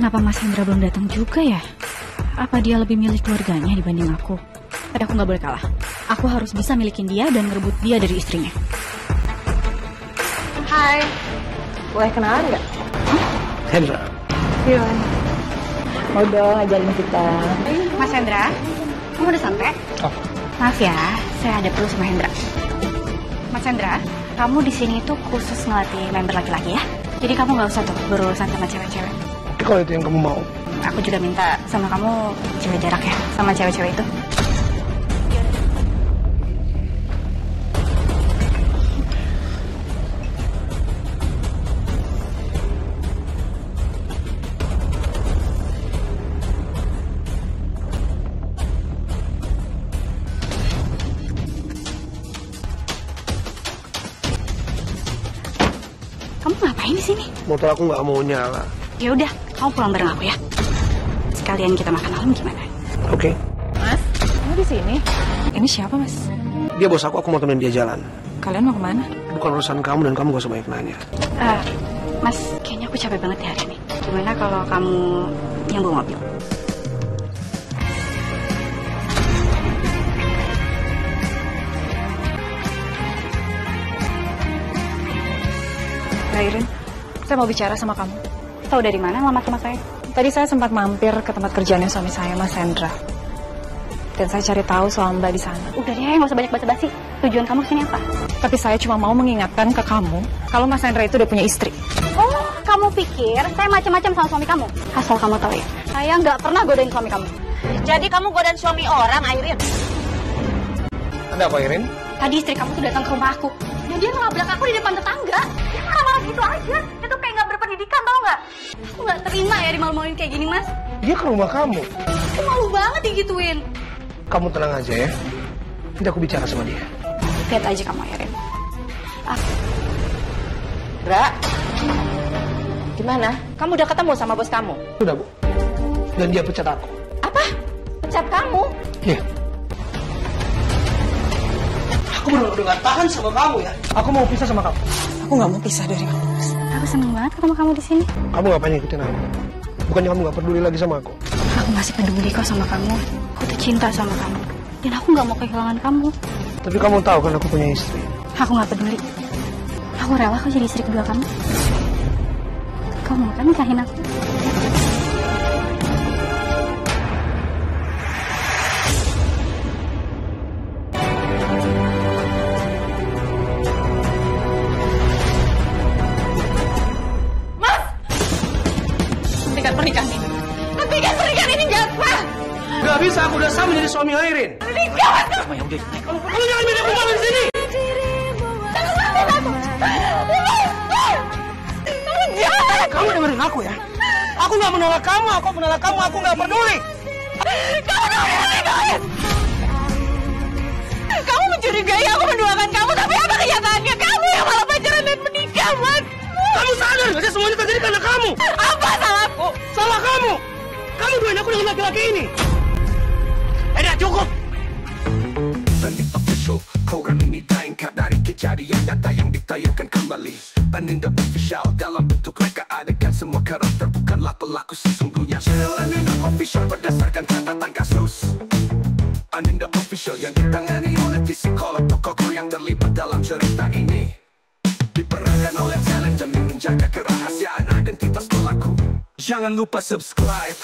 Kenapa Mas Hendra belum datang juga ya? Apa dia lebih milih keluarganya dibanding aku? Tapi aku nggak boleh kalah. Aku harus bisa milikin dia dan ngerebut dia dari istrinya. Hai, boleh kenalan nggak? Hendra. Gimana? Mau dong ajarin kita. Mas Hendra, kamu udah sampai? Oh. Maaf ya, saya ada perlu sama Hendra. Mas Hendra, kamu di sini tuh khusus ngelatih member laki-laki ya? Jadi kamu nggak usah tuh berurusan sama cewek-cewek. Kalau itu yang kamu mau. Aku juga minta sama kamu jaga jarak ya sama cewek-cewek itu. Kamu ngapain di sini? Motor aku nggak mau nyala. Ya udah, kamu pulang bareng aku ya. Sekalian kita makan malam gimana? Oke. Mas, kamu di sini? Ini siapa, Mas? Dia bos aku mau temenin dia jalan. Kalian mau kemana? Bukan urusan kamu dan kamu gak usah banyak nanya. Mas, kayaknya aku capek banget ya hari ini. Gimana kalau kamu yang bawa mobil? Mbak Irin, saya mau bicara sama kamu. Tahu dari mana alamat rumah saya? Tadi saya sempat mampir ke tempat kerjanya suami saya, Mas Hendra. Dan saya cari tahu soal Mbak di sana. Udah deh, nggak usah banyak basa-basi. Tujuan kamu kesini apa? Tapi saya cuma mau mengingatkan ke kamu kalau Mas Hendra itu udah punya istri. Oh, kamu pikir saya macam-macam sama suami kamu? Asal kamu tahu ya, saya nggak pernah godain suami kamu. Jadi kamu godain suami orang, Airin? Ada apa, Irin? Tadi istri kamu tuh datang ke rumah aku. Dan dia ngelabrak aku di depan tetangga. Dia marah-marah gitu aja. Dia tuh kayak nggak berpendidikan, tau nggak? Aku nggak terima ya dimalu-maluin kayak gini, Mas. Dia ke rumah kamu. Aku malu banget digituin. Kamu tenang aja ya. Nanti aku bicara sama dia. Lihat aja kamu, Irin. Ra, gimana? Kamu udah ketemu sama bos kamu? Sudah, Bu. Dan dia pecat aku. Apa? Pecat kamu? Iya. Aku benar-benar gak tahan sama kamu ya. Aku mau pisah sama kamu. Aku nggak mau pisah dari kamu, Mas. Aku seneng banget ketemu kamu di sini. Kamu ngapain ngikutin aku? Bukannya kamu gak peduli lagi sama aku? Aku masih peduli kok sama kamu. Aku tuh cinta sama kamu. Dan aku nggak mau kehilangan kamu. Tapi kamu tahu kan aku punya istri. Aku nggak peduli. Aku rela kok jadi istri kedua kamu. Kamu mau kan nikahin aku? Pernikahan ini. Hentikan pernikahan ini, Jasper. Gak bisa, aku udah sama jadi suami Airin. Kamu jangan beda aku di sini. Kamu dengerin aku ya. Aku gak menolak kamu, aku menolak kamu, aku gak peduli. Kamu mencurigai aku menduakan kamu, tapi apa kenyataannya? Kamu yang malah pacaran dan menikah, Man. Kamu sadar gak sih semuanya terjadi karena kamu? Apa salahku? Salah kamu. Kamu duain aku dengan laki-laki ini. Udah cukup. Banding official, program ini tayangkan dari kejadian nyata yang ditayangkan kembali. Banding the official, dalam bentuk reka adegan semua karakter bukanlah pelaku sesungguhnya. Channel Banding the official berdasarkan catatan kasus. Banding the official yang ditangani oleh psikolog tokoh yang terlibat dalam cerita ini. Diperankan oleh talent demi menjaga kerahasiaan identitas pelaku. Jangan lupa subscribe,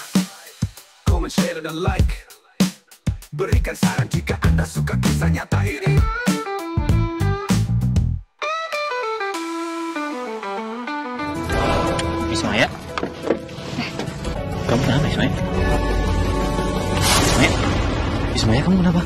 comment, share, dan like. Berikan saran jika Anda suka kisah nyata ini. Ismaya? Kamu kenapa, Ismaya? Ismaya? Ismaya, kamu kenapa?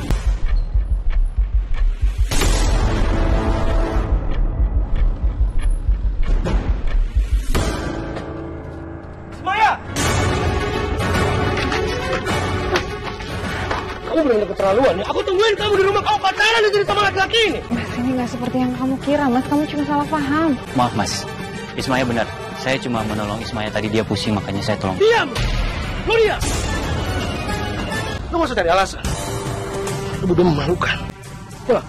Kamu benar-benar keterlaluan ya. Aku tungguin kamu di rumah, kamu pacaran di sini sama laki-laki ini. Mas, ini nggak seperti yang kamu kira, Mas. Kamu cuma salah paham. Maaf, Mas. Ismaya benar. Saya cuma menolong Ismaya. Tadi dia pusing, makanya saya tolong. Diam! Lu diam! Lu gak usah cari alasan. Lu udah memalukan. Pulang.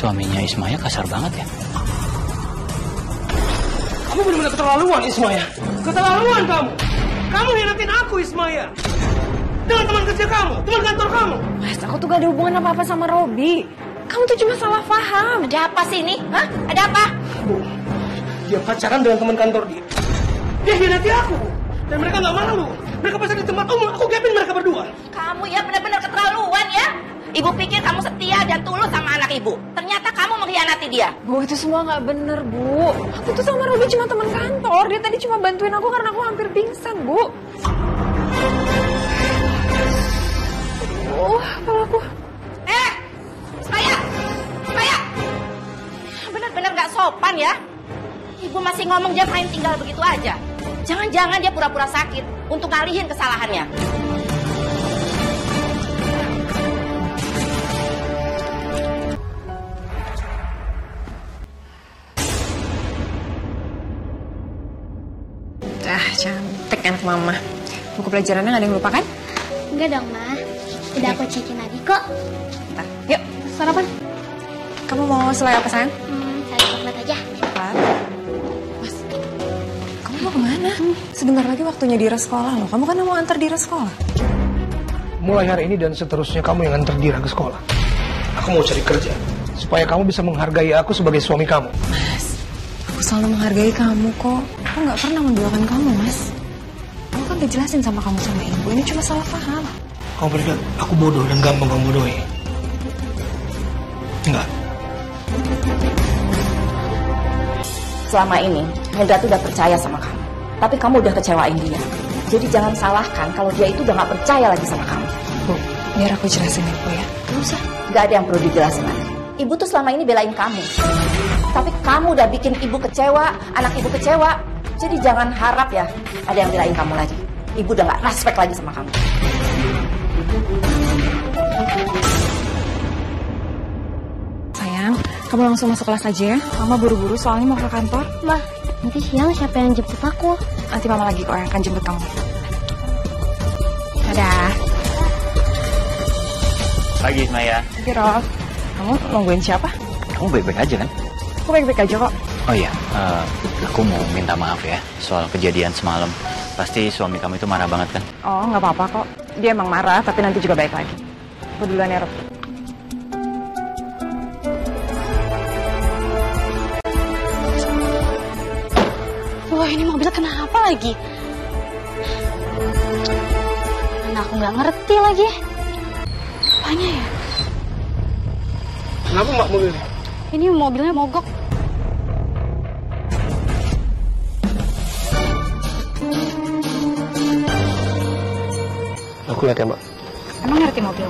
suaminya Ismaya kasar banget ya. Kamu benar-benar keterlaluan, Ismaya. Keterlaluan kamu. Kamu hianatin aku, Ismaya. Dengan teman kerja kamu, teman kantor kamu. Mas, aku tuh gak ada hubungan apa-apa sama Robi. Kamu tuh cuma salah paham. Ada apa sih ini? Hah? Ada apa? Bu, dia pacaran dengan teman kantor dia. Dia hianati aku. Dan mereka gak malu. Mereka pasang di tempat umum, aku gapin mereka berdua. Kamu ya benar-benar keterlaluan ya. Ibu pikir kamu setia dan tulus sama anak ibu. Ternyata kamu mengkhianati dia. Bu, itu semua gak bener, Bu. Aku tuh sama Robi cuma teman kantor. Dia tadi cuma bantuin aku karena aku hampir pingsan, Bu. Kalau aku... Ismaya! Benar-benar gak sopan ya. Ibu masih ngomong dia main tinggal begitu aja. Jangan-jangan dia pura-pura sakit untuk ngalihin kesalahannya. Cantik anak mama. Buku pelajarannya gak ada yang lupa kan? Enggak dong, Ma. Udah aku cekin lagi kok. Bentar, yuk sarapan. Kamu mau selai apa, sayang? Saya coklat aja. Coklat. Mas, kamu mau kemana? Sebentar lagi waktunya Dira sekolah loh. Kamu kan mau antar Dira sekolah. Mulai hari ini dan seterusnya kamu yang antar Dira ke sekolah. Aku mau cari kerja. Supaya kamu bisa menghargai aku sebagai suami kamu. Mas, aku selalu menghargai kamu kok. Aku gak pernah menduakan kamu, Mas. Aku kan udah jelasin sama kamu sama ibu. Ini cuma salah paham. Kamu berkata aku bodoh dan gampang kamu bodohi. Enggak. Selama ini, Hendra tuh udah percaya sama kamu. Tapi kamu udah kecewain dia. Jadi jangan salahkan kalau dia itu udah gak percaya lagi sama kamu. Bu, biar aku jelasin ya, Bu ya. Gak usah. Gak ada yang perlu dijelasin lagi. Ibu tuh selama ini belain kamu. Tapi kamu udah bikin ibu kecewa, anak ibu kecewa. Jadi jangan harap ya ada yang belain kamu lagi. Ibu udah gak respect lagi sama kamu. Sayang, kamu langsung masuk kelas aja ya. Mama buru-buru soalnya mau ke kantor. Ma, nanti siang siapa yang jemput aku? Nanti mama lagi kok yang akan jemput kamu. Dadah. Pagi Ismaya. Pagi, Rob. Kamu nungguin siapa? Kamu baik-baik aja kan? Aku baik-baik aja kok. Oh iya, aku mau minta maaf ya soal kejadian semalam. Pasti suami kamu itu marah banget kan? Oh, nggak apa-apa kok. Dia emang marah, tapi nanti juga baik lagi. Aku duluan ya, Rob. Wah, ini mobil kenapa lagi? Mana aku nggak ngerti lagi. Apanya ya? Kenapa Mbak mobilnya? Ini mobilnya mogok. Aku lihat ya Mbak. Emang ngerti mobil?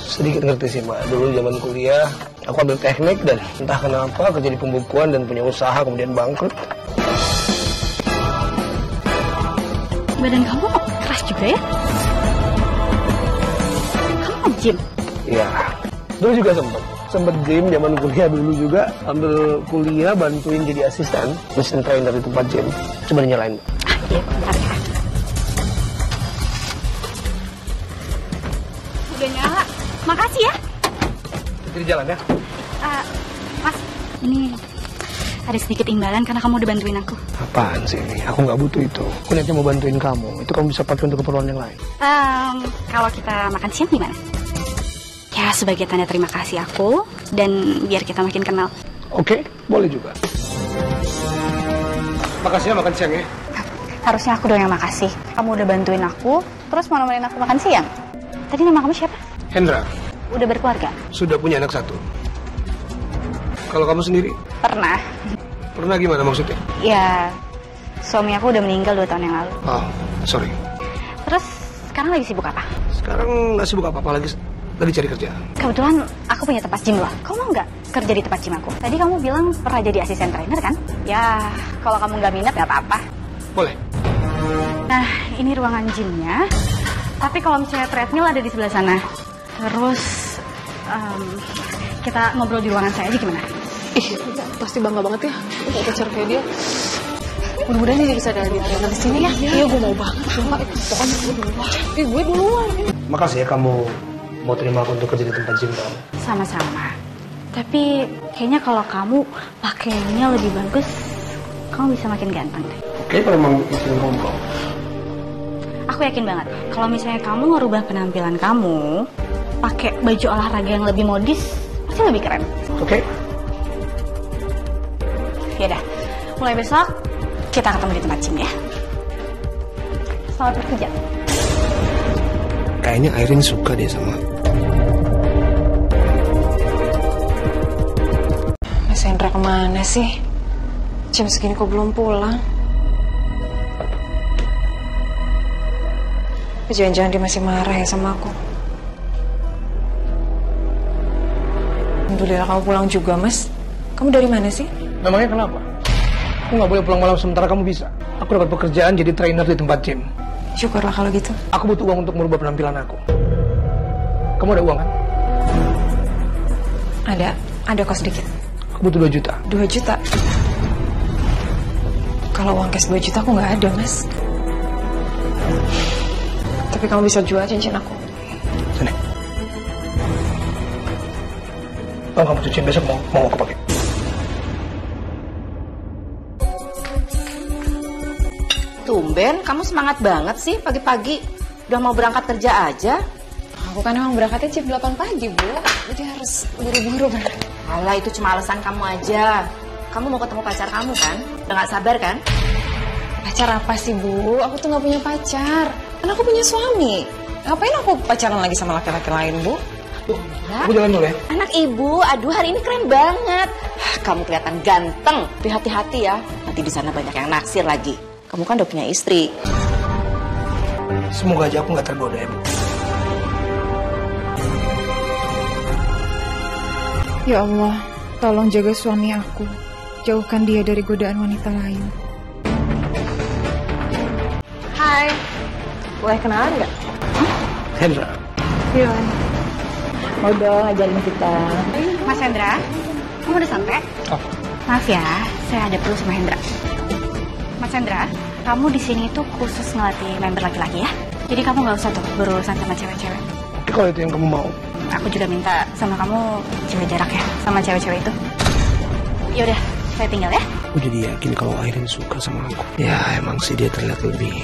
Sedikit ngerti sih Mbak. Dulu zaman kuliah, aku ambil teknik dan entah kenapa kerja di pembukuan dan punya usaha kemudian bangkrut. Badan kamu keras juga ya? Kamu nge-gym? Iya. Dulu juga sempet gym zaman kuliah dulu juga. Ambil kuliah bantuin jadi asisten mesin trainer di tempat gym. Coba dinyalain Mbak. Iya, bentar ya. Udah nyala. Makasih ya. Jadi jalan ya. Mas, ini ada sedikit imbalan karena kamu udah bantuin aku. Apaan sih ini? Aku nggak butuh itu. Aku niatnya mau bantuin kamu. Itu kamu bisa pakai untuk keperluan yang lain. Kalau kita makan siang gimana? Ya, sebagai tanda terima kasih aku dan biar kita makin kenal. Oke, boleh juga. Makasih ya makan siang ya. Harusnya aku dong yang makasih. Kamu udah bantuin aku, terus mau nemenin aku makan siang. Tadi nama kamu siapa? Hendra. Udah berkeluarga? Sudah punya anak satu. Kalau kamu sendiri? Pernah. Pernah gimana maksudnya? Ya, suami aku udah meninggal 2 tahun yang lalu. Oh, sorry. Terus sekarang lagi sibuk apa? Sekarang nggak sibuk apa-apa lagi. Tadi cari kerja. Kebetulan aku punya tempat gym loh. Kamu mau nggak kerja di tempat gym aku? Tadi kamu bilang pernah jadi asisten trainer kan? Ya, kalau kamu nggak minat nggak apa-apa. Boleh. Nah, ini ruangan gymnya. Tapi kalau misalnya treadmill ada di sebelah sana. Terus kita ngobrol di ruangan saya aja gimana? Ih, pasti bangga banget ya. Mau pacar kayak dia. Mudah-mudahan dia bisa dari trainer di sini ya. Iya, gue mau banget. Pokoknya gue duluan. Gue duluan. Makasih ya kamu mau terima aku untuk kerja di tempat gym kamu. Sama-sama. Tapi kayaknya kalau kamu pakainya lebih bagus, kamu bisa makin ganteng deh. Oke, kalau memang itu yang kamu mau. Aku yakin banget, kalau misalnya kamu ngerubah penampilan kamu, pakai baju olahraga yang lebih modis, pasti lebih keren. Oke. Yaudah, mulai besok kita ketemu di tempat gym ya. Selamat bekerja. Kayaknya Irene suka deh sama Mas Hendra kemana sih? Jam segini kok belum pulang? Jangan-jangan dia masih marah ya sama aku. Alhamdulillah kamu pulang juga, Mas. Kamu dari mana sih? Memangnya kenapa? Aku nggak boleh pulang malam sementara kamu bisa. Aku dapat pekerjaan jadi trainer di tempat gym. Syukurlah kalau gitu. Aku butuh uang untuk merubah penampilan aku. Kamu ada uang kan? Ada kok sedikit. Aku butuh 2 juta. 2 juta? Kalau uang cash 2 juta aku nggak ada, Mas. Tapi kamu bisa jual cincin aku. Sini. Kalau kamu cuciin besok mau aku pakai. Tumben, kamu semangat banget sih pagi-pagi. Udah mau berangkat kerja aja. Aku kan emang berangkatnya jam 8 pagi, Bu. Jadi harus buru-buru. Alah, itu cuma alasan kamu aja. Kamu mau ketemu pacar kamu kan? Udah gak sabar kan? Pacar apa sih, Bu? Aku tuh gak punya pacar. Kan aku punya suami. Ngapain aku pacaran lagi sama laki-laki lain, Bu? Aku jalan dulu ya. Anak ibu, aduh hari ini keren banget. Kamu kelihatan ganteng. Tapi hati-hati ya. Nanti di sana banyak yang naksir lagi. Kamu kan udah punya istri. Semoga aja aku nggak tergoda ya, Bu. Ya Allah, tolong jaga suami aku. Jauhkan dia dari godaan wanita lain. Hai. Boleh kenalan nggak? Hendra. Iya. Mau dong ngajarin kita. Mas Hendra, kamu udah sampai? Oh. Maaf ya, saya ada perlu sama Hendra. Mas Hendra, kamu di sini tuh khusus ngelatih member laki-laki ya. Jadi kamu nggak usah tuh berurusan sama cewek-cewek. Oke, kalau itu yang kamu mau. Aku juga minta sama kamu jaga jarak ya sama cewek-cewek itu. Yaudah, saya tinggal ya. Aku jadi yakin kalau Irene suka sama aku. Ya emang sih dia terlihat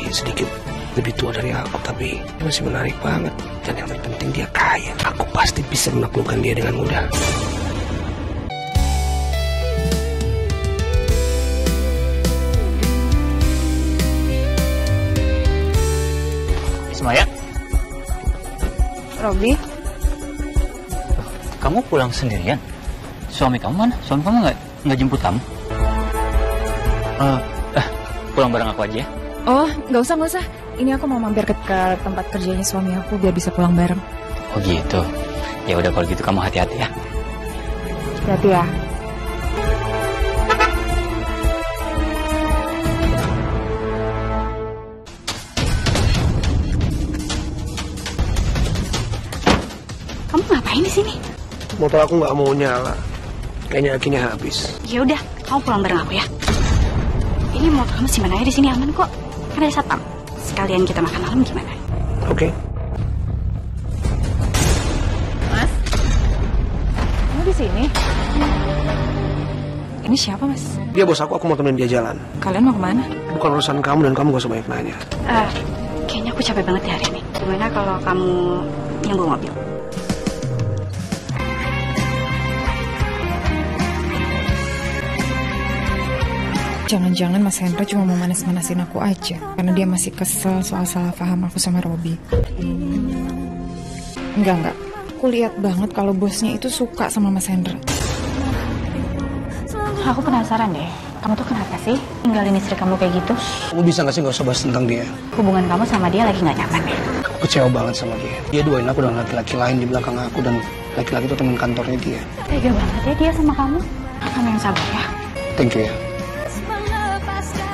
sedikit lebih tua dari aku, tapi dia masih menarik banget. Dan yang terpenting dia kaya. Aku pasti bisa menaklukkan dia dengan mudah. Ismaya, Robi, kamu pulang sendirian? Suami kamu mana? Suami kamu nggak jemput kamu? Pulang bareng aku aja ya. oh nggak usah. Ini aku mau mampir ke tempat kerjanya suami aku biar bisa pulang bareng. Oh gitu. Ya udah kalau gitu kamu hati-hati ya. Hati ya. Kamu ngapain di sini? Motor aku nggak mau nyala. Kayaknya akhirnya habis. Ya udah, kamu pulang bareng aku ya. Ini motor kamu simpan aja di sini aman kok. Kan ada satpam. Sekalian kita makan malam gimana? Oke. Mas, kamu di sini? Ini siapa, Mas? Dia bos aku mau temenin dia jalan. Kalian mau kemana? Bukan urusan kamu dan kamu gak usah banyak nanya. Kayaknya aku capek banget ya hari ini. Gimana kalau kamu yang bawa mobil? Jangan-jangan Mas Hendra cuma mau manas-manasin aku aja. Karena dia masih kesel soal salah paham aku sama Robi. Enggak. Aku lihat banget kalau bosnya itu suka sama Mas Hendra. Aku penasaran deh. Kamu tuh kenapa sih tinggalin istri kamu kayak gitu? Kamu bisa gak sih gak usah bahas tentang dia? Hubungan kamu sama dia lagi gak nyaman ya? Aku kecewa banget sama dia. Dia duain aku dengan laki-laki lain di belakang aku. Dan laki-laki itu teman kantornya dia. Tega banget ya dia sama kamu. Kamu yang sabar ya. Thank you ya.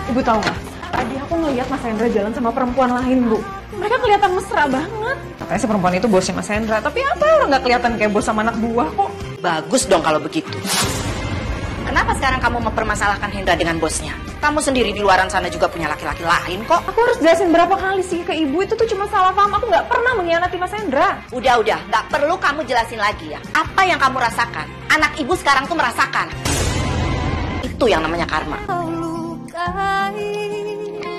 Ibu tahu nggak? Tadi aku ngeliat Mas Hendra jalan sama perempuan lain, Bu. Mereka kelihatan mesra banget. Katanya si perempuan itu bosnya Mas Hendra. Tapi apa orang nggak kelihatan kayak bos sama anak buah kok? Bagus dong kalau begitu. Kenapa sekarang kamu mempermasalahkan Hendra dengan bosnya? Kamu sendiri di luaran sana juga punya laki-laki lain kok. Aku harus jelasin berapa kali sih ke ibu, itu tuh cuma salah paham. Aku nggak pernah mengkhianati Mas Hendra. Udah, nggak perlu kamu jelasin lagi ya. Apa yang kamu rasakan, anak ibu sekarang tuh merasakan. Itu yang namanya karma.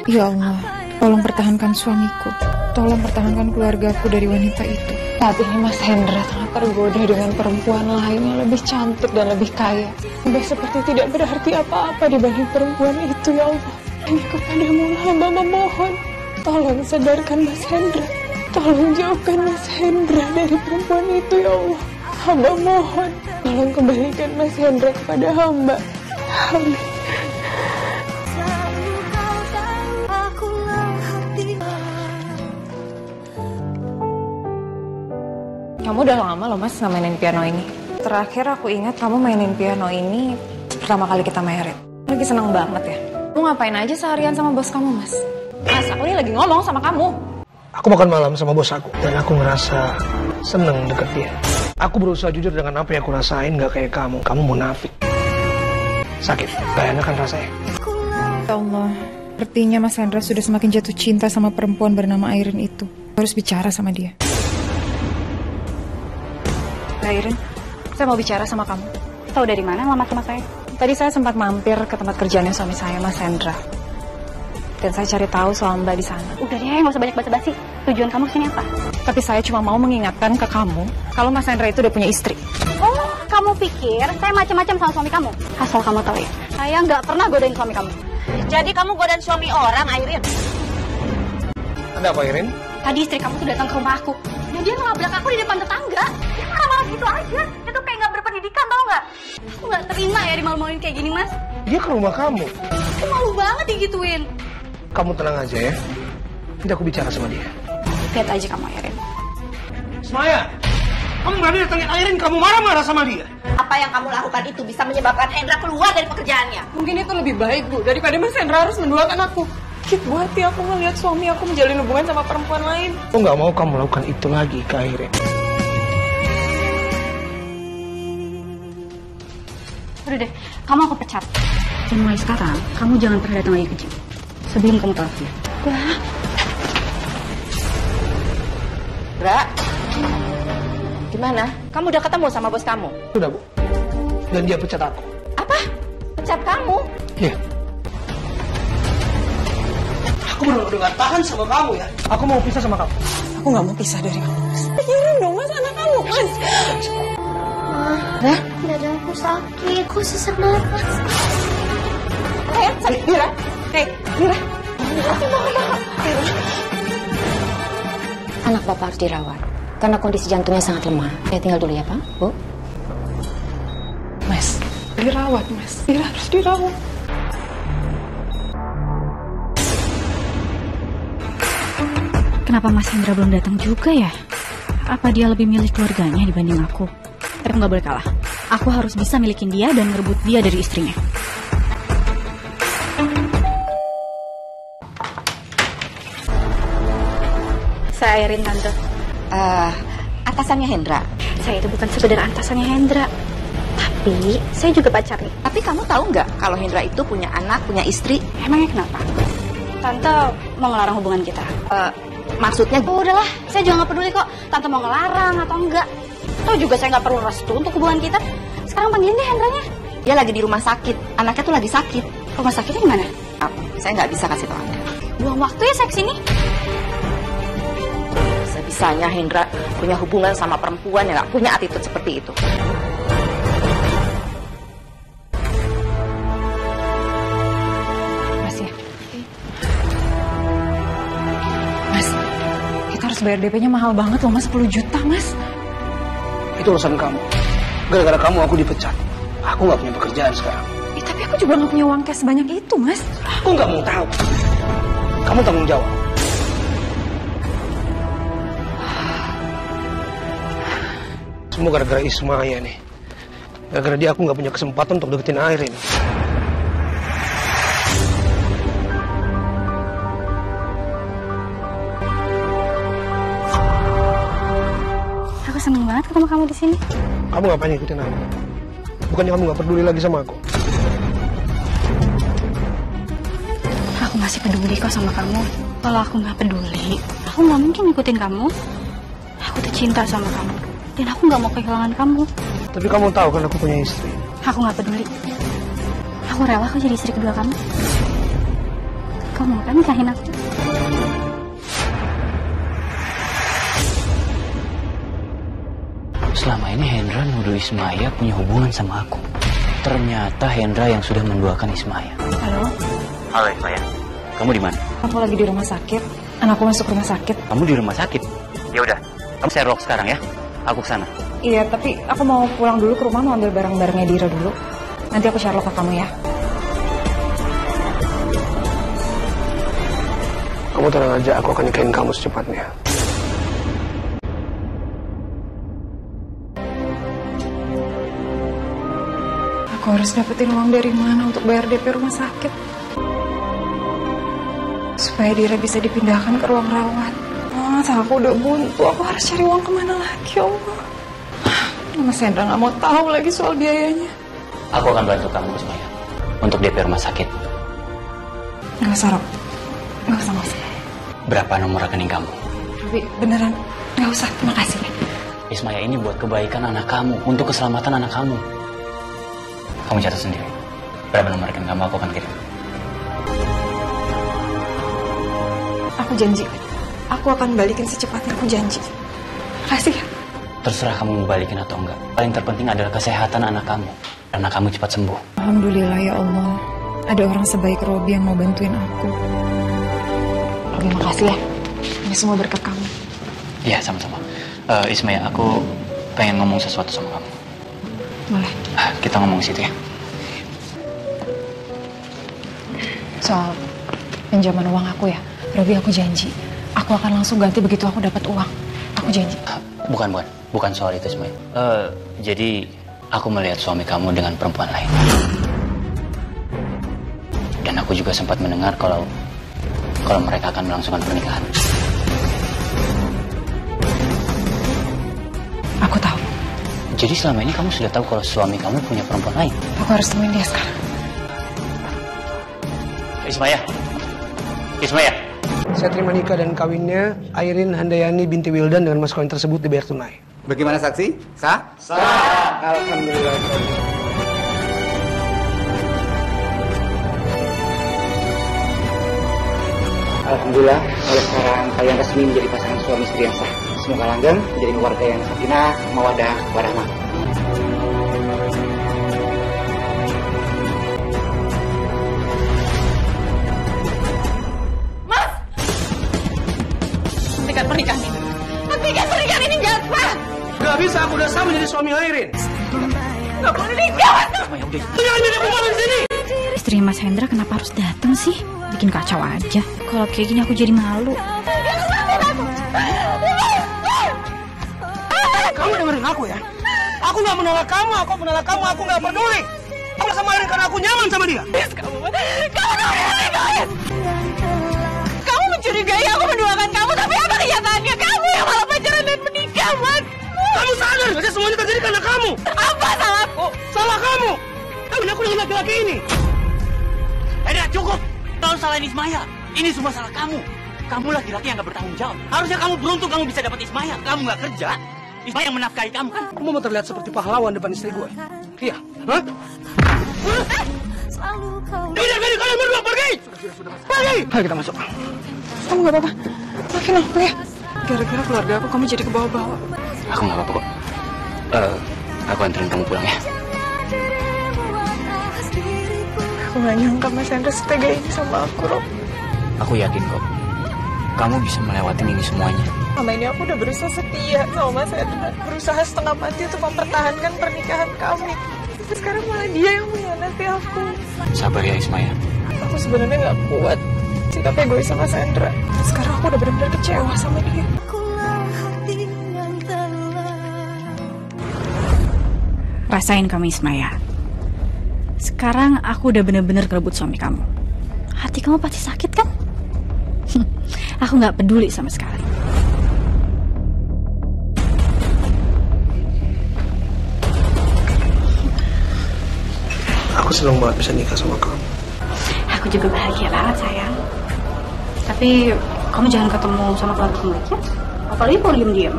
Ya Allah, tolong pertahankan suamiku. Tolong pertahankan keluargaku dari wanita itu. Saat ini Mas Hendra sangat tergoda dengan perempuan lain yang lebih cantik dan lebih kaya. Sampai seperti tidak berarti apa-apa dibanding perempuan itu, ya Allah. Hanya kepadamu hamba memohon. Tolong sadarkan Mas Hendra. Tolong jauhkan Mas Hendra dari perempuan itu, ya Allah. Hamba mohon. Tolong kembalikan Mas Hendra kepada hamba. Amin. Kamu udah lama loh Mas nggak mainin piano ini. Terakhir aku ingat kamu mainin piano ini pertama kali kita married. Lagi seneng banget ya. Kamu ngapain aja seharian sama bos kamu Mas? Mas, aku ini lagi ngomong sama kamu. Aku makan malam sama bos aku dan aku ngerasa seneng deket dia. Aku berusaha jujur dengan apa yang aku rasain, gak kayak kamu. Kamu munafik. Sakit, gak enak kan rasanya. Ya Allah, sepertinya Mas Hendra sudah semakin jatuh cinta sama perempuan bernama Airin itu. Harus bicara sama dia. Airin, saya mau bicara sama kamu. Tahu dari mana alamat rumah saya? Tadi saya sempat mampir ke tempat kerjanya suami saya, Mas Hendra. Dan saya cari tahu soal Mbak di sana. Udah deh, nggak usah banyak basa-basi. Tujuan kamu kesini apa? Tapi saya cuma mau mengingatkan ke kamu kalau Mas Hendra itu udah punya istri. Oh, kamu pikir saya macam-macam sama suami kamu? Asal kamu tahu ya, saya nggak pernah godain suami kamu. Jadi kamu godain suami orang, Airin? Ada apa, Airin? Tadi istri kamu tuh datang ke rumah aku. Dan dia ngelabrak aku di depan tetangga. Dia marah-marah gitu aja. Dia tuh kayak nggak berpendidikan, tau nggak? Aku nggak terima ya dimalu-maluin kayak gini, Mas. Dia ke rumah kamu. Aku malu banget digituin. Kamu tenang aja ya. Nanti aku bicara sama dia. Lihat aja kamu, Airin. Semaya, kamu berani datangin Airin, kamu marah-marah sama dia. Apa yang kamu lakukan itu bisa menyebabkan Hendra keluar dari pekerjaannya. Mungkin itu lebih baik, Bu, daripada Mas Hendra harus menduakan aku. Sakit buat hati aku ngeliat suami aku menjalin hubungan sama perempuan lain. Aku nggak mau kamu lakukan itu lagi ke Airin. Udah deh, kamu aku pecat. Dan mulai sekarang, kamu jangan pernah datang lagi ke gym. Sebelum kamu tahu dia. Bra, gimana? Kamu udah ketemu sama bos kamu? Sudah, Bu. Dan dia pecat aku. Apa? Pecat kamu? Iya. Aku benar-benar gak tahan sama kamu ya. Aku mau pisah sama kamu. Aku nggak mau pisah dari kamu, Mas. Pikirin dong, Mas, anak kamu, Mas. Dada aku sakit, aku sesak banget, Mas. Mira. Anak Bapak harus dirawat karena kondisi jantungnya sangat lemah. Saya tinggal dulu ya, Pak, Bu. Mas, dirawat, Mas. Mira harus dirawat. Kenapa Mas Hendra belum datang juga ya? Apa dia lebih milih keluarganya dibanding aku? Tapi nggak boleh kalah. Aku harus bisa milikin dia dan ngerebut dia dari istrinya. Saya Airin, Tante. Atasannya Hendra. Saya itu bukan sekedar atasannya Hendra. Tapi saya juga pacarnya. Tapi kamu tahu nggak kalau Hendra itu punya anak, punya istri? Emangnya kenapa? Tante mau ngelarang hubungan kita? Maksudnya? Oh, udahlah, saya juga nggak peduli kok. Tante mau ngelarang atau enggak. Toh juga saya nggak perlu restu untuk hubungan kita. Sekarang panggilin deh Hendranya. Dia lagi di rumah sakit. Anaknya tuh lagi sakit. Rumah sakitnya di mana? Saya nggak bisa kasih tahu Anda. Buang waktu ya saya kesini. Bisa-bisanya Hendra punya hubungan sama perempuan yang nggak punya attitude seperti itu. Mas ya. Mas, kita harus bayar DP-nya mahal banget loh, Mas. 10 juta, Mas. Itu urusan kamu. Gara-gara kamu aku dipecat. Aku nggak punya pekerjaan sekarang. Tapi aku juga nggak punya uang cash sebanyak itu, Mas. Aku nggak mau tahu. Kamu tanggung jawab. Semua gara-gara Ismaya nih. Gara-gara dia aku nggak punya kesempatan untuk deketin Airin. Aku seneng banget ketemu kamu di sini. Kamu ngapain ngikutin aku? Bukannya kamu nggak peduli lagi sama aku? Aku masih peduli kok sama kamu. Kalau aku nggak peduli, aku nggak mungkin ngikutin kamu. Aku tuh cinta sama kamu. Dan aku nggak mau kehilangan kamu. Tapi kamu tahu kan aku punya istri. Aku nggak peduli. Aku rela kok jadi istri kedua kamu. Kamu mau kan nikahin aku? Selama ini Hendra nuduh Ismaya punya hubungan sama aku. Ternyata Hendra yang sudah menduakan Ismaya. Halo? Halo Ismaya, kamu di mana? Aku lagi di rumah sakit. Anakku masuk rumah sakit. Kamu di rumah sakit? Ya udah, kamu Sherlock sekarang ya. Aku kesana. Iya, tapi aku mau pulang dulu ke rumah, mau ambil barang-barangnya Dira dulu. Nanti aku Sherlock ke kamu ya. Kamu tenang aja, aku akan nikahin kamu secepatnya. Aku harus dapetin uang dari mana untuk bayar DP rumah sakit? Supaya Dira bisa dipindahkan ke ruang rawat. Aku udah buntu, aku harus cari uang kemana lagi, ya Allah. Mas Hendra nggak mau tahu lagi soal biayanya. Aku akan bantu kamu Ismaya untuk DP rumah sakit. Nggak usah, Rob. Nggak usah. Berapa nomor rekening kamu? Tapi beneran, nggak usah. Terima kasih. Ismaya, ini buat kebaikan anak kamu, untuk keselamatan anak kamu. Kamu catat sendiri. Berapa nomor rekening kamu, aku akan kirim. Aku janji. Aku akan balikin secepatnya, aku janji. Makasih ya. Terserah kamu mau balikin atau enggak. Paling terpenting adalah kesehatan anak kamu. Anak kamu cepat sembuh. Alhamdulillah ya Allah. Ada orang sebaik Robi yang mau bantuin aku. Robi, makasih ya. Ini semua berkat kamu. Iya, sama-sama. Ismaya, aku pengen ngomong sesuatu sama kamu. Boleh. Kita ngomong situ ya. Soal pinjaman uang aku ya. Robi, aku janji. Aku akan langsung ganti begitu aku dapat uang. Aku janji. Bukan soal itu Ismaya. Jadi aku melihat suami kamu dengan perempuan lain. Dan aku juga sempat mendengar kalau mereka akan melangsungkan pernikahan. Aku tahu. Jadi selama ini kamu sudah tahu kalau suami kamu punya perempuan lain? Aku harus temuin dia sekarang. Ismaya. Saya terima nikah dan kawinnya Airin Handayani binti Wildan dengan mas kawin tersebut dibayar tunai. Bagaimana saksi? Sah? Sah. Alhamdulillah. Alhamdulillah, kalau sekarang kalian resmi menjadi pasangan suami istri yang sah. Semoga langgeng menjadi keluarga yang sakinah, mawaddah, warahmah. Hentikan pernikahan ini, gak sah. Gak bisa, aku udah sah menjadi suami Airin. Gak boleh nikah. Jangan jadi perempuan di sini. Istri Mas Hendra kenapa harus datang sih? Bikin kacau aja. Kalau kayak gini aku jadi malu. Kamu dengerin aku ya. Aku gak menolak kamu, aku gak peduli. Aku sama Airin karena aku nyaman sama dia. Kamu mencurigai aku menduakan kamu, tapi apa kenyataannya? Kamu yang malah pacaran dan menikah, Mas. Kamu sadar gak sih semuanya terjadi karena kamu? Apa salahku? Salah kamu. Kamu aku dengan laki-laki ini. Cukup. Kalau salahin Ismaya, ini semua salah kamu. Kamu laki-laki yang gak bertanggung jawab. Harusnya kamu beruntung kamu bisa dapat Ismaya. Kamu gak kerja, Ismaya yang menafkahi kamu kan? Kamu mau terlihat seperti pahlawan depan istri gue? Iya. Hah? Jadi kalian berdua pergi! Pergi! Ayo kita masuk. Kamu gak apa-apa. Maafin aku ya. Gara-gara keluarga aku, kamu jadi kebawa-bawa. Aku gak apa-apa kok. Aku anterin kamu pulang ya. Aku gak nyangka Mas Hendra setega ini sama aku, Rob. Aku yakin kok, kamu bisa melewati ini semuanya. Selama ini aku udah berusaha setia sama Mas Hendra. Berusaha setengah mati untuk mempertahankan pernikahan kami. Tapi sekarang malah dia yang mengkhianati aku. Sabar ya Ismaya. Aku sebenarnya gak kuat sikap egois sama Mas Hendra. Sekarang aku udah benar-benar kecewa sama dia. Rasain kamu Ismaya. Sekarang aku udah bener-bener kerebut suami kamu. Hati kamu pasti sakit kan? Aku gak peduli sama sekali. Aku senang banget bisa nikah sama kamu. Aku juga bahagia banget sayang. Tapi kamu jangan ketemu sama keluarga kamu lagi ya. Apalagi kalau diem-diem.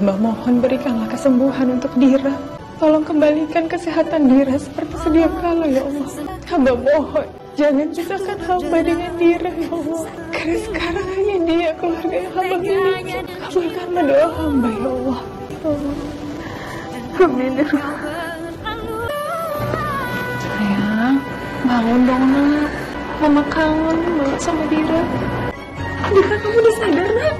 Hamba mohon berikanlah kesembuhan untuk Dira. Tolong kembalikan kesehatan Dira seperti sedia kala ya Allah. Hamba mohon jangan pisahkan hamba dengan Dira ya Allah. Karena sekarang hanya dia keluarga yang hamba miliki. Kabulkanlah doa hamba ya Allah. Amin. Sayang, bangun dong nak. Mama kangen banget sama Dira. Dira, kamu udah sadar nak?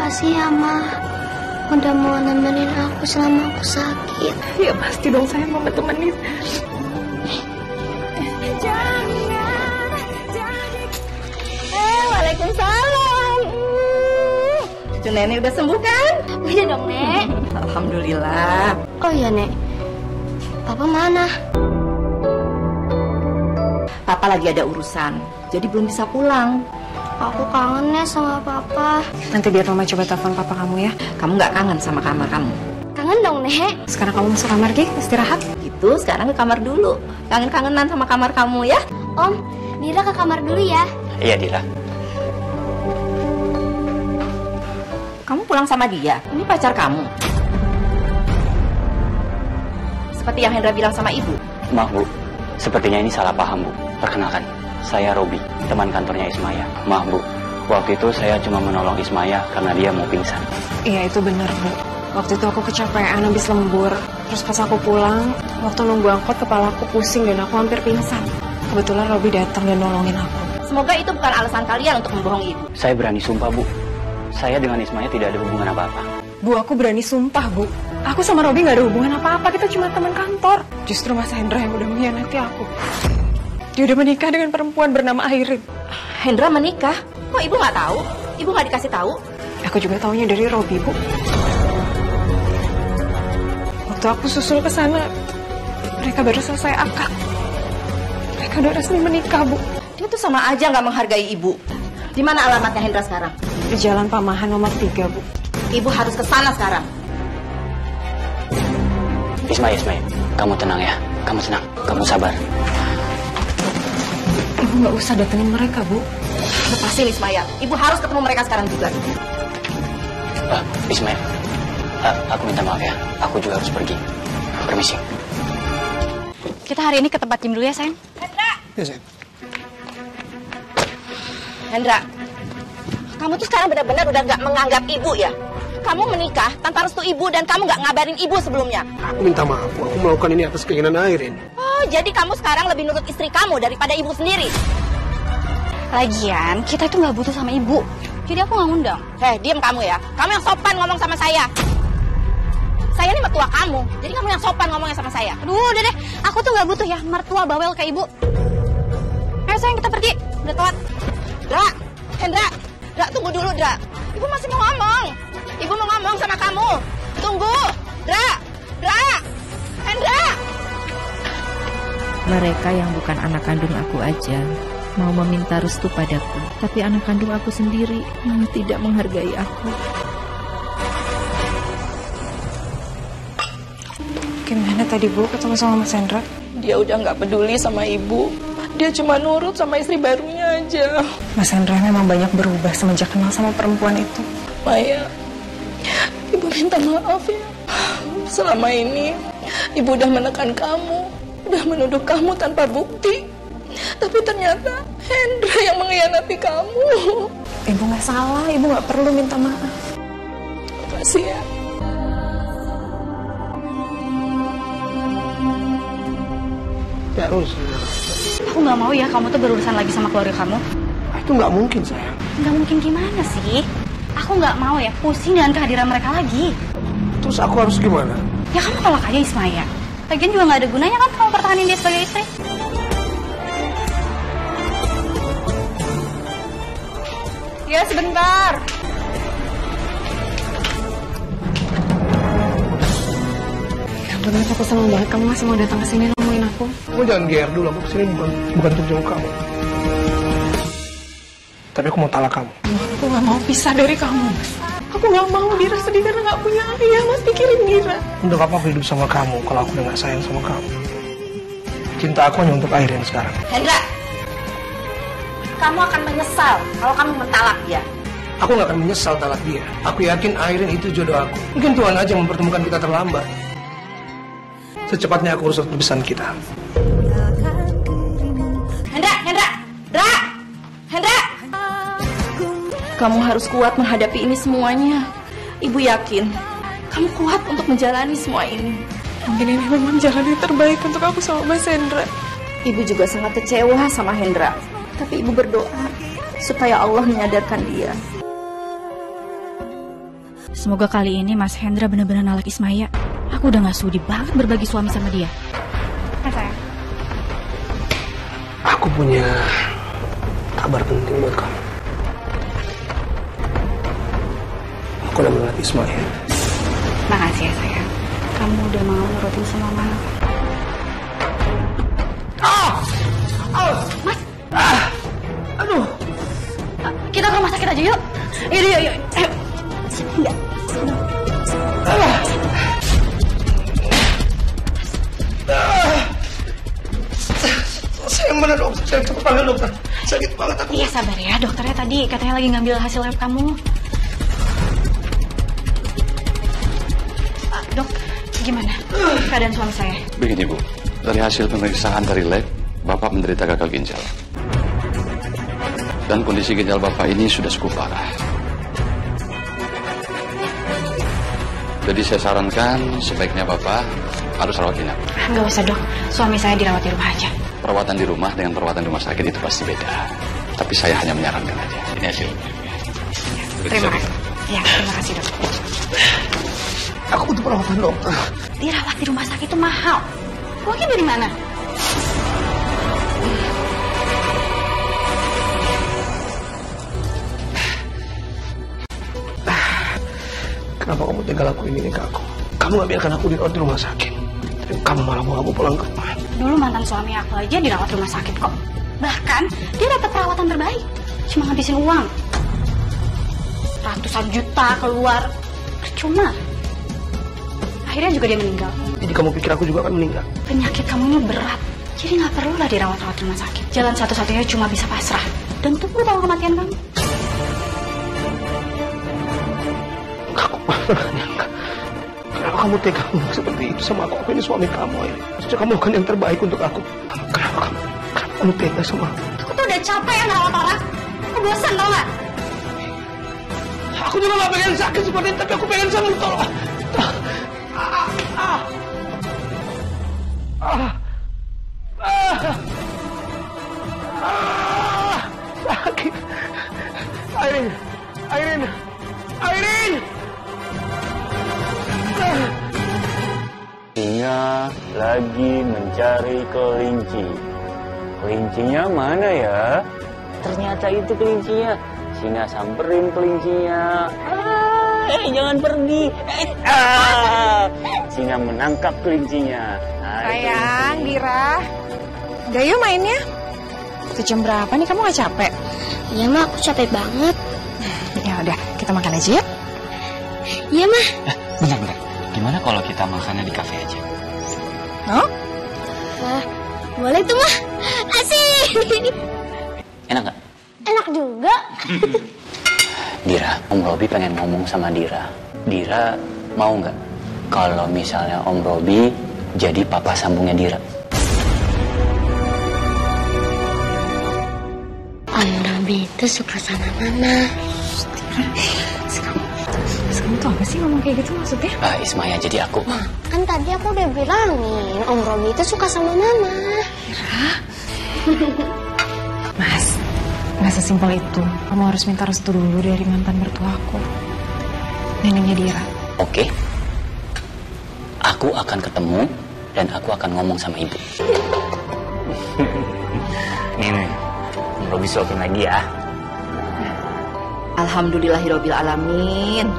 Makasih ya, Ma. Udah mau nemenin aku selama aku sakit. Ya pasti dong sayang, Mama temenin. Waalaikumsalam. Cucu Nenek udah sembuh kan? Udah dong, Nek. Alhamdulillah. Oh iya, Nek. Papa mana? Papa lagi ada urusan, jadi belum bisa pulang. Aku kangen ya sama Papa. Nanti biar Mama coba telepon Papa kamu ya. Kamu nggak kangen sama kamar kamu? Kangen dong, Nek. Sekarang kamu masuk kamar, Gi, istirahat. Gitu, sekarang ke kamar dulu. Kangen-kangenan sama kamar kamu ya. Om, Dira ke kamar dulu ya. Iya, Dira. Kamu pulang sama dia? Ini pacar kamu? Seperti yang Hendra bilang sama ibu. Maaf, Bu. Sepertinya ini salah paham, Bu. Perkenalkan, saya Robi, teman kantornya Ismaya. Maaf, Bu. Waktu itu saya cuma menolong Ismaya karena dia mau pingsan. Iya, itu benar, Bu. Waktu itu aku kecapean habis lembur. Terus pas aku pulang, waktu nunggu angkot kepala aku pusing dan aku hampir pingsan. Kebetulan Robi datang dan nolongin aku. Semoga itu bukan alasan kalian untuk membohongi ibu. Saya berani sumpah, Bu. Saya dengan Ismaya tidak ada hubungan apa-apa. Bu, aku berani sumpah, Bu. Aku sama Robi gak ada hubungan apa-apa. Kita cuma teman kantor. Justru Mas Hendra yang udah mengkhianati aku. Dia udah menikah dengan perempuan bernama Airin. Hendra menikah? Kok ibu nggak tahu? Ibu nggak dikasih tahu? Aku juga taunya dari Robi, Bu. Waktu aku susul ke sana, mereka baru selesai akad. Mereka udah resmi menikah, Bu. Dia tuh sama aja nggak menghargai ibu. Di mana alamatnya Hendra sekarang? Di Jalan Pamahan nomor 3, Bu. Ibu harus ke sana sekarang. Ismaya, kamu tenang ya. Kamu tenang, kamu sabar. Ibu nggak usah datengin mereka, Bu. Lepasin Ismaya. Ibu harus ketemu mereka sekarang juga. Ismaya, aku minta maaf ya. Aku juga harus pergi. Permisi. Kita hari ini ke tempat gym dulu ya, sayang. Hendra! Ya, sayang. Hendra, kamu tuh sekarang benar-benar udah nggak menganggap ibu ya? Kamu menikah tanpa restu ibu dan kamu nggak ngabarin ibu sebelumnya. Aku minta maaf, Bu. Aku melakukan ini atas keinginan Airin. Oh, jadi kamu sekarang lebih nurut istri kamu daripada ibu sendiri? Lagian, kita itu nggak butuh sama ibu. Jadi aku nggak ngundang. Diam kamu ya. Kamu yang sopan ngomong sama saya. Saya ini mertua kamu, jadi kamu yang sopan ngomongnya sama saya. Aduh, udah deh. Aku tuh nggak butuh ya mertua bawel kayak ibu. Ayo sayang, kita pergi. Udah telat. Dra, Hendra, Dra, tunggu dulu, Dra. Ibu masih mau ngomong. Ibu mau ngomong sama kamu. Tunggu, Dra, Hendra. Mereka yang bukan anak kandung aku aja mau meminta restu padaku, tapi anak kandung aku sendiri malah tidak menghargai aku. Gimana tadi, Bu, ketemu sama Mas Hendra? Dia udah nggak peduli sama ibu. Dia cuma nurut sama istri barunya aja. Mas Hendra memang banyak berubah semenjak kenal sama perempuan itu. Maya, ibu minta maaf ya. Selama ini ibu udah menekan kamu, udah menuduh kamu tanpa bukti. Tapi ternyata Hendra yang mengkhianati kamu. Ibu nggak salah, ibu nggak perlu minta maaf. Makasih ya. Terus. Aku nggak mau ya kamu tuh berurusan lagi sama keluarga kamu. Itu nggak mungkin, sayang. Nggak mungkin gimana sih? Aku nggak mau ya pusing dengan kehadiran mereka lagi. Terus aku harus gimana? Ya kamu tolak aja Ismaya. Lagian juga nggak ada gunanya kan kamu pertahanin dia sebagai istri. Ya, sebentar. Bener, aku seneng banget kamu masih mau datang ke sini nemuin aku. Kamu jangan GR dulu, aku kesini bukan untuk jenguk kamu. Tapi aku mau talak kamu. Aku gak mau pisah dari kamu. Aku gak mau Dira sedih karena gak punya ayah. Mas pikirin Dira. Untuk apa aku hidup sama kamu kalau aku udah gak sayang sama kamu? Cinta aku hanya untuk Airin sekarang. Hendra, kamu akan menyesal kalau kamu mentalak dia. Aku gak akan menyesal talak dia. Aku yakin Airin itu jodoh aku. Mungkin Tuhan aja yang mempertemukan kita terlambat. Secepatnya aku urus perpisahan kita. Hendra! Kamu harus kuat menghadapi ini semuanya. Ibu yakin kamu kuat untuk menjalani semua ini. Mungkin ini memang jalan yang terbaik untuk aku sama Mas Hendra. Ibu juga sangat kecewa sama Hendra. Tapi ibu berdoa supaya Allah menyadarkan dia. Semoga kali ini Mas Hendra benar-benar nalak Ismaya. Aku udah gak sudi banget berbagi suami sama dia. Sayang. Aku punya kabar penting buat kamu. Aku udah menalak Ismaya. Makasih ya sayang. Kamu udah mau nurutin semua mama. Mas. Aduh. Kita ke rumah sakit aja yuk. Yuk. Enggak. Sayang mana dokter? Saya cepet panggil dokter. Sakit banget aku. Iya sabar ya, dokternya tadi katanya lagi ngambil hasil lab kamu. Dok, gimana keadaan suami saya? Begini Bu, dari hasil pemeriksaan dari lab, Bapak menderita gagal ginjal. Dan kondisi ginjal Bapak ini sudah cukup parah. Jadi saya sarankan sebaiknya Bapak harus rawat inap. Nggak usah dok, suami saya dirawat di rumah aja. Perawatan di rumah dengan perawatan di rumah sakit itu pasti beda. Tapi saya hanya menyarankan aja. Ini hasilnya. Terima kasih. Ya, terima kasih dok. Aku butuh perawatan dokter. Dirawat di rumah sakit itu mahal. Uangnya dari mana? Kenapa kamu tega lakuin ini ke aku? Kamu gak biarkan aku dirawat di rumah sakit. Tapi kamu malah mau aku pulang ke rumah. Dulu mantan suami aku aja dirawat di rumah sakit kok. Bahkan dia dapat perawatan terbaik. Cuma ngabisin uang. Ratusan juta keluar. Percuma. Akhirnya juga dia meninggal. Jadi kamu pikir aku juga akan meninggal? Penyakit kamu ini berat. Jadi gak perlulah dirawat-rawat di rumah sakit. Jalan satu-satunya cuma bisa pasrah. Dan tunggu tahu kematian kamu. Kenapa kamu tega seperti itu sama aku? Aku ini suami kamu ya. Sejak kamu lakukan yang terbaik untuk aku. Kenapa kamu tega sama aku? Aku tuh udah capek ya ngerawat orang. Aku bosan tau gak? Aku juga gak pengen sakit seperti ini, tapi aku pengen sama lu tolong. Sakit. Airin. Singa lagi mencari kelinci. Kelincinya mana ya? Ternyata itu kelincinya. Singa samperin kelincinya. Jangan pergi. Singa menangkap kelincinya. Sayang, Dira. Udah yuk mainnya. Itu jam berapa nih, kamu gak capek? Iya mah, aku capek banget. Ya udah, kita makan aja yuk. Iya mah. Bentar. Gimana kalau kita makannya di kafe aja? Oh? Boleh tuh mah. Asik. Enak gak? Enak juga. Dira, Om Robi pengen ngomong sama Dira. Dira mau nggak kalau misalnya Om Robi jadi papa sambungnya Dira? Om Robi itu suka sama Mama. Kamu tuh apa sih ngomong kayak gitu maksudnya? Ismaya jadi aku. Nah, kan tadi aku udah bilangin Om Robi itu suka sama Mama. Dira. Mas, nggak sesimpel itu. Kamu harus minta restu dulu dari mantan mertua aku, neneknya Dira. Oke. Aku akan ketemu dan aku akan ngomong sama ibu. Nih, Om Robi suapin lagi ya. Alhamdulillahirobbil alamin.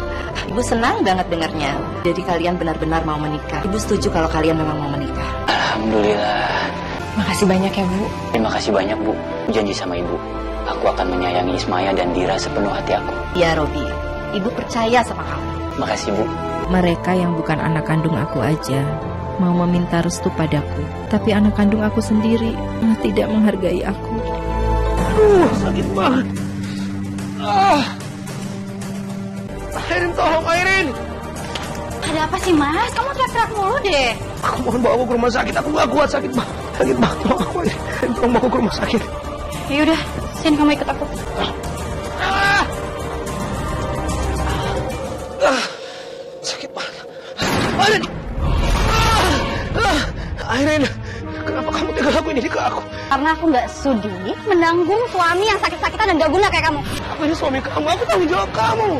Ibu senang banget dengarnya. Jadi kalian benar-benar mau menikah. Ibu setuju kalau kalian memang mau menikah. Alhamdulillah. Makasih banyak ya, Bu. Terima kasih banyak, Bu. Janji sama Ibu, aku akan menyayangi Ismaya dan Dira sepenuh hati aku. Iya, Robi. Ibu percaya sama kamu. Makasih, Bu. Mereka yang bukan anak kandung aku aja mau meminta restu padaku, tapi anak kandung aku sendiri malah tidak menghargai aku. Sakit banget. Airin, tolong Airin. Ada apa sih, Mas? Kamu teriak-teriak mulu deh. Aku mohon bawa aku ke rumah sakit. Aku gak kuat, sakit banget. Sakit banget, tolong aku Airin. Tolong bawa aku ke rumah sakit. Ya udah, sini kamu ikut aku. Sakit banget. Airin. Airin, kenapa kamu tega lakuin ini ke aku? Karena aku nggak sudi menanggung suami yang sakit-sakitan dan gak guna kayak kamu. Aku ini suami kamu, aku tanggung jawab kamu.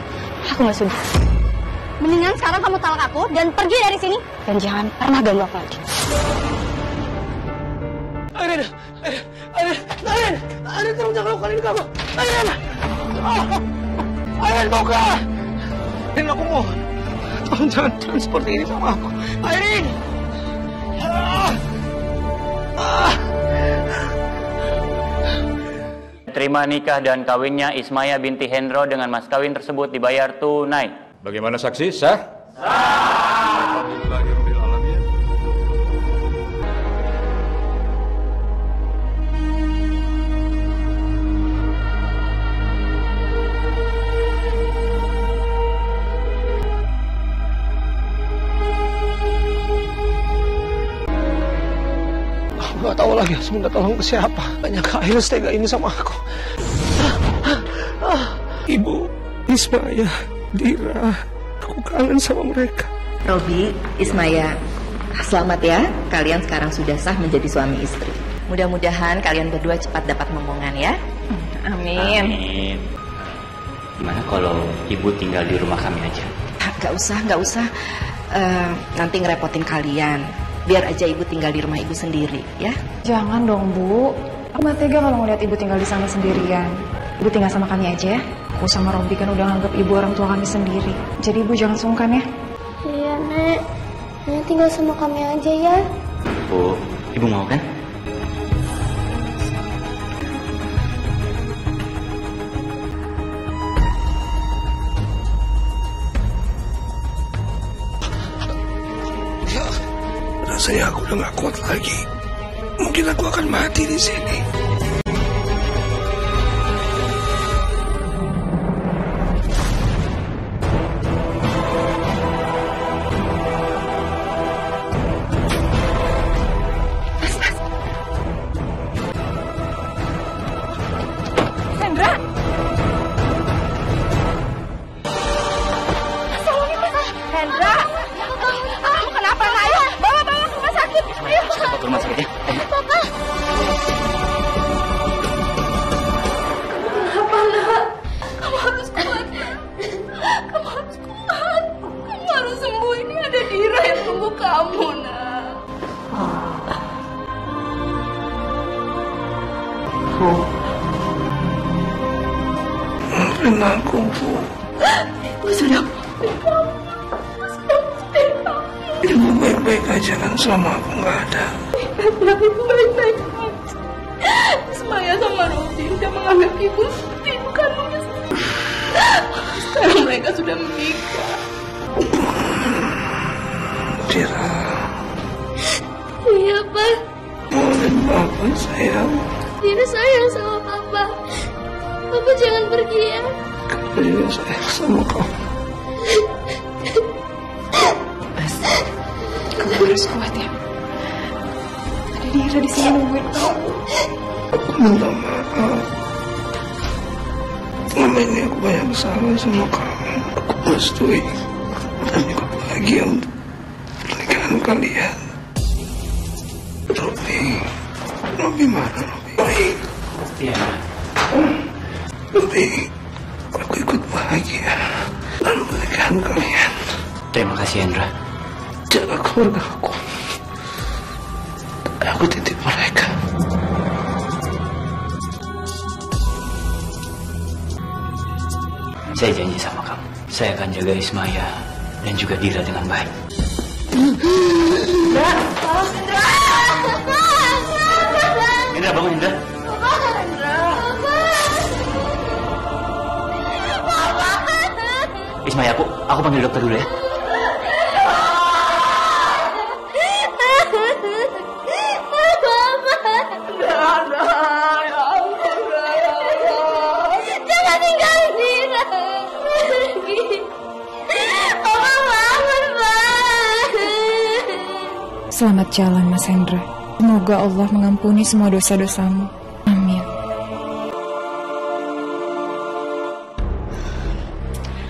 Aku nggak sudi. Mendingan sekarang kamu talak aku dan pergi dari sini. Dan jangan pernah ganggu aku lagi. Airin, tolong jangan lakukan ini kamu. Airin, buka. Airin, aku mohon. Tolong jangan seperti ini sama aku. Airin. Terima nikah dan kawinnya Ismaya binti Hendro dengan mas kawin tersebut dibayar tunai. Bagaimana saksi? Sah? Aku gak tahu lagi harus minta tolong ke siapa. Banyak Airin setega ini sama aku. Ibu, Ismaya, Dira, aku kangen sama mereka. Robi, Ismaya, selamat ya. Kalian sekarang sudah sah menjadi suami istri. Mudah-mudahan kalian berdua cepat dapat momongan ya. Amin. Amin. Gimana kalau ibu tinggal di rumah kami aja? Gak usah. Nanti ngerepotin kalian. Biar aja ibu tinggal di rumah ibu sendiri ya. Jangan dong, Bu. Aku gak tega kalau ngeliat ibu tinggal di sana sendirian. Ibu tinggal sama kami aja ya. Aku sama Robi kan udah nganggap ibu orang tua kami sendiri. Jadi ibu jangan sungkan ya. Iya, Nek. Nek tinggal sama kami aja ya. Bu, ibu mau kan? Rasanya aku udah gak kuat lagi. Mungkin aku akan mati di sini. Hendra! Hendra! Kamu kenapa, Ayo, bawa ke rumah sakit. Ayo, Kita ke rumah sakit ya. Papa. Kenapa, Nak? Kamu harus kuat. Kamu harus kuat. Kamu harus sembuh. Ini ada Dira yang tunggu kamu, Nak. Bu, maafin aku, Bu. Ibu sudah maafin kamu. Ibu baik-baik aja kan selama aku nggak ada. Ibu baik-baik aja. Ismaya sama Robi udah menganggap ibu seperti ibu kandungnya sendiri. Sekarang mereka sudah menikah. Dira. Iya, Pak. Boleh Papa sayang. Dira sayang sama Papa. Papa jangan pergi ya. Aku juga sayang sama kamu. Kamu harus kuat ya. Ada Dira di sini nungguin kamu. Aku minta maaf. Selama ini aku banyak salah sama kamu. Aku merestui dan juga bahagia untuk pernikahan kalian. Robi mana Robi? Iya. Robi, aku ikut bahagia dalam pernikahan kalian. Terima kasih Hendra. Jaga keluarga aku. Aku titip mereka. Saya janji sama kamu, saya akan jaga Ismaya dan juga Dira dengan baik. Indra, bangun Indra. Ismaya, aku panggil dokter dulu ya. Jangan tinggalin Dira. Mama bangun, Pak. Selamat jalan, Mas Hendra. Semoga Allah mengampuni semua dosa-dosamu. Amin.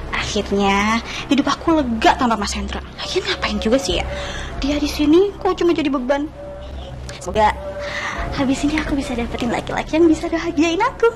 Akhirnya hidup aku lega tanpa Mas Hendra. Lagian ngapain juga sih ya? Dia di sini kok cuma jadi beban. Semoga habis ini aku bisa dapetin laki-laki yang bisa bahagiain aku.